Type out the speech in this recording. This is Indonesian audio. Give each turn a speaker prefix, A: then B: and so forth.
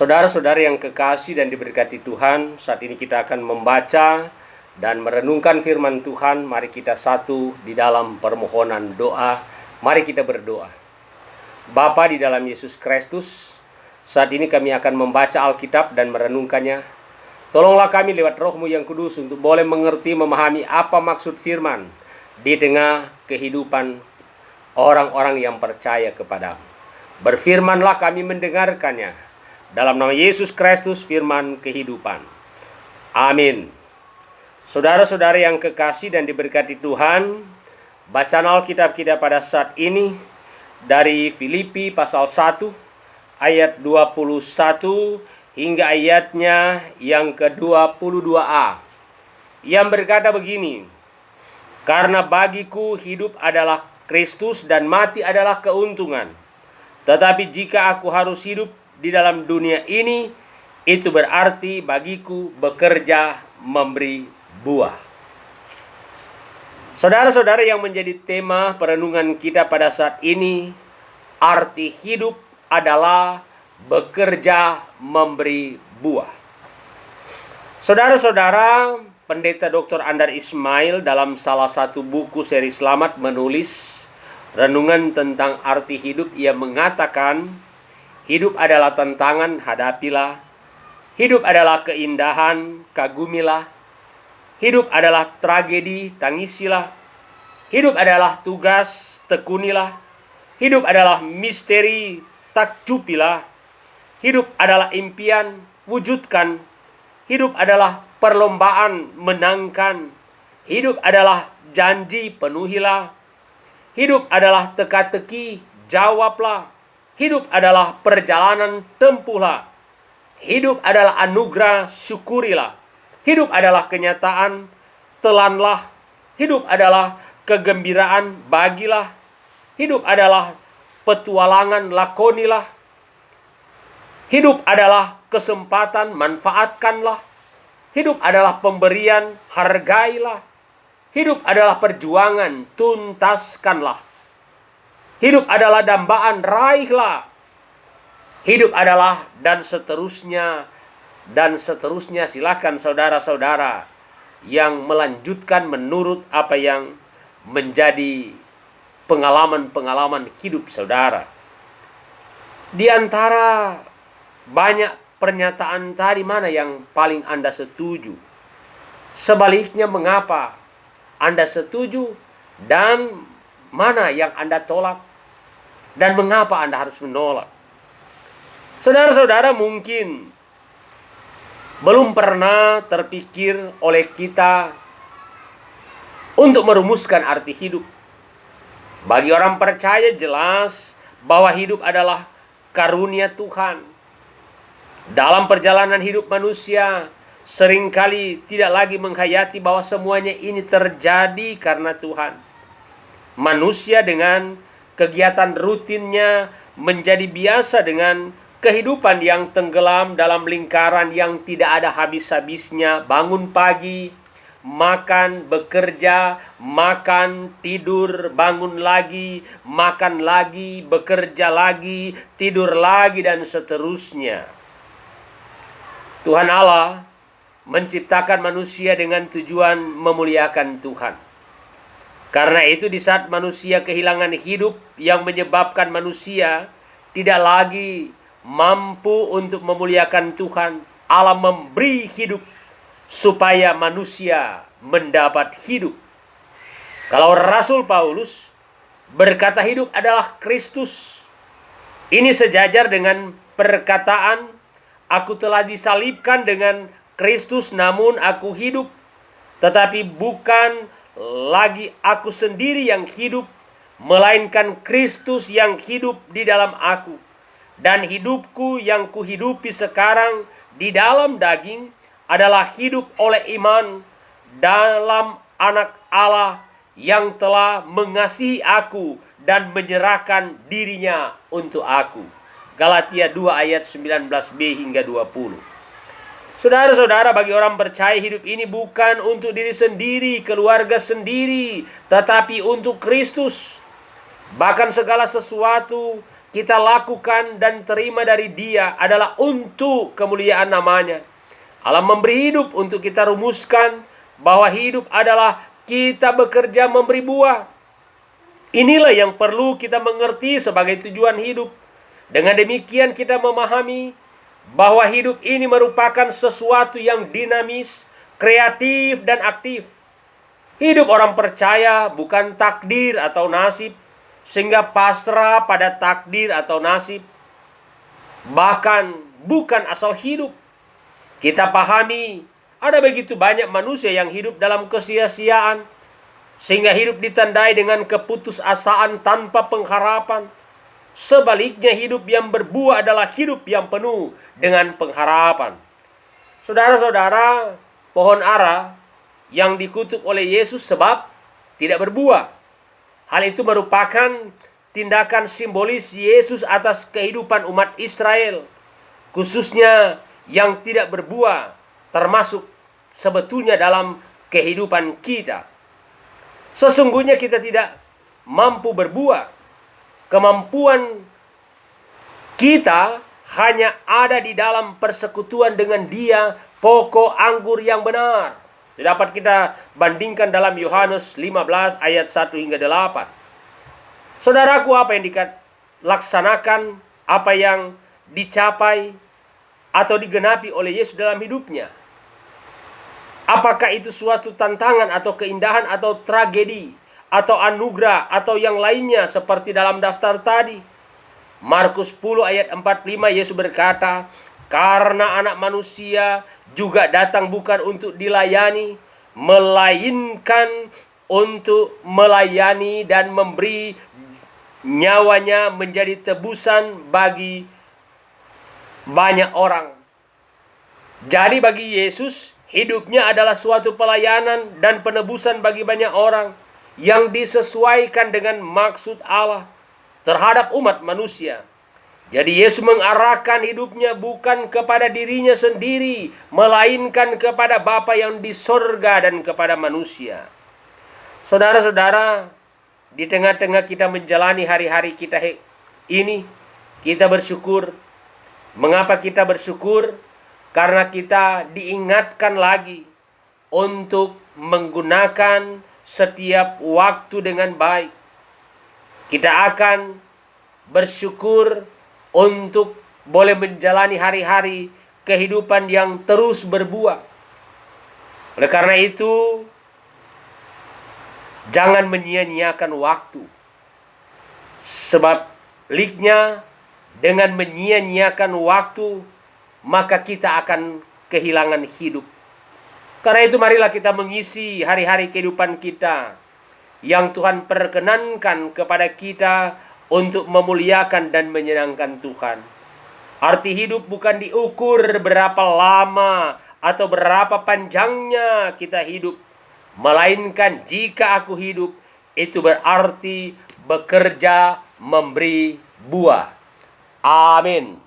A: Saudara-saudara yang kekasih dan diberkati Tuhan, saat ini kita akan membaca dan merenungkan firman Tuhan. Mari kita satu di dalam permohonan doa. Mari kita berdoa. Bapa di dalam Yesus Kristus, saat ini kami akan membaca Alkitab dan merenungkannya. Tolonglah kami lewat Roh-Mu yang kudus untuk boleh mengerti, memahami apa maksud firman di tengah kehidupan orang-orang yang percaya kepadamu. Berfirmanlah, kami mendengarkannya. Dalam nama Yesus Kristus, firman kehidupan. Amin. Saudara-saudara yang kekasih dan diberkati Tuhan, bacaan Alkitab kita pada saat ini dari Filipi pasal 1 ayat 21 hingga ayatnya yang ke-22a, yang berkata begini: karena bagiku hidup adalah Kristus dan mati adalah keuntungan. Tetapi jika aku harus hidup di dalam dunia ini, itu berarti bagiku bekerja memberi buah. Saudara-saudara yang menjadi tema perenungan kita pada saat ini, arti hidup adalah bekerja memberi buah. Saudara-saudara, Pendeta Dr. Andar Ismail dalam salah satu buku seri Selamat menulis renungan tentang arti hidup. Ia mengatakan, hidup adalah tantangan, hadapilah. Hidup adalah keindahan, kagumilah. Hidup adalah tragedi, tangisilah. Hidup adalah tugas, tekunilah. Hidup adalah misteri, takjubilah. Hidup adalah impian, wujudkan. Hidup adalah perlombaan, menangkan. Hidup adalah janji, penuhilah. Hidup adalah teka-teki, jawablah. Hidup adalah perjalanan, tempuhlah. Hidup adalah anugerah, syukurilah. Hidup adalah kenyataan, telanlah. Hidup adalah kegembiraan, bagilah. Hidup adalah petualangan, lakonilah. Hidup adalah kesempatan, manfaatkanlah. Hidup adalah pemberian, hargailah. Hidup adalah perjuangan, tuntaskanlah. Hidup adalah dambaan, raihlah. Hidup adalah dan seterusnya. Silakan saudara-saudara yang melanjutkan menurut apa yang menjadi pengalaman-pengalaman hidup saudara. Di antara banyak pernyataan tadi, mana yang paling Anda setuju? Sebaliknya, mengapa Anda setuju? Dan mana yang Anda tolak? Dan mengapa Anda harus menolak? Saudara-saudara, mungkin belum pernah terpikir oleh kita untuk merumuskan arti hidup. Bagi orang percaya jelas bahwa hidup adalah karunia Tuhan. Dalam perjalanan hidup manusia, seringkali tidak lagi menghayati bahwa semuanya ini terjadi karena Tuhan. Manusia dengan kegiatan rutinnya menjadi biasa dengan kehidupan yang tenggelam dalam lingkaran yang tidak ada habis-habisnya. Bangun pagi, makan, bekerja, makan, tidur, bangun lagi, makan lagi, bekerja lagi, tidur lagi, dan seterusnya. Tuhan Allah menciptakan manusia dengan tujuan memuliakan Tuhan. Karena itu di saat manusia kehilangan hidup yang menyebabkan manusia tidak lagi mampu untuk memuliakan Tuhan, Allah memberi hidup supaya manusia mendapat hidup. Kalau Rasul Paulus berkata hidup adalah Kristus, ini sejajar dengan perkataan, aku telah disalibkan dengan Kristus, namun aku hidup, tetapi bukan lagi aku sendiri yang hidup, melainkan Kristus yang hidup di dalam aku. Dan hidupku yang kuhidupi sekarang di dalam daging adalah hidup oleh iman dalam Anak Allah yang telah mengasihi aku dan menyerahkan dirinya untuk aku. Galatia 2 ayat 19b hingga 20. Saudara-saudara, bagi orang percaya hidup ini bukan untuk diri sendiri, keluarga sendiri, tetapi untuk Kristus. Bahkan segala sesuatu kita lakukan dan terima dari Dia adalah untuk kemuliaan namanya. Allah memberi hidup untuk kita rumuskan bahwa hidup adalah kita bekerja memberi buah. Inilah yang perlu kita mengerti sebagai tujuan hidup. Dengan demikian kita memahami bahwa hidup ini merupakan sesuatu yang dinamis, kreatif, dan aktif. Hidup orang percaya bukan takdir atau nasib, sehingga pasrah pada takdir atau nasib. Bahkan bukan asal hidup. Kita pahami ada begitu banyak manusia yang hidup dalam kesia-siaan, sehingga hidup ditandai dengan keputusasaan tanpa pengharapan. Sebaliknya hidup yang berbuah adalah hidup yang penuh dengan pengharapan. Saudara-saudara, pohon ara yang dikutuk oleh Yesus sebab tidak berbuah. Hal itu merupakan tindakan simbolis Yesus atas kehidupan umat Israel, khususnya yang tidak berbuah, termasuk sebetulnya dalam kehidupan kita. Sesungguhnya kita tidak mampu berbuah. Kemampuan kita hanya ada di dalam persekutuan dengan Dia, pokok anggur yang benar. Dapat kita bandingkan dalam Yohanes 15 ayat 1 hingga 8. Saudaraku, apa yang dilaksanakan, apa yang dicapai atau digenapi oleh Yesus dalam hidupnya? Apakah itu suatu tantangan atau keindahan atau tragedi atau anugerah atau yang lainnya seperti dalam daftar tadi? Markus 10 ayat 45 Yesus berkata, "Karena Anak Manusia juga datang bukan untuk dilayani, melainkan untuk melayani dan memberi nyawanya menjadi tebusan bagi banyak orang." Jadi bagi Yesus, hidupnya adalah suatu pelayanan dan penebusan bagi banyak orang yang disesuaikan dengan maksud Allah terhadap umat manusia. Jadi Yesus mengarahkan hidupnya bukan kepada dirinya sendiri, melainkan kepada Bapa yang di sorga dan kepada manusia. Saudara-saudara, di tengah-tengah kita menjalani hari-hari kita ini, kita bersyukur. Mengapa kita bersyukur? Karena kita diingatkan lagi untuk menggunakan setiap waktu dengan baik. Kita akan bersyukur untuk boleh menjalani hari-hari kehidupan yang terus berbuah. Oleh karena itu, jangan menyia-nyiakan waktu. Sebaliknya, dengan menyia-nyiakan waktu, maka kita akan kehilangan hidup. Karena itu marilah kita mengisi hari-hari kehidupan kita yang Tuhan perkenankan kepada kita untuk memuliakan dan menyenangkan Tuhan. Arti hidup bukan diukur berapa lama atau berapa panjangnya kita hidup, melainkan jika aku hidup, itu berarti bekerja memberi buah. Amin.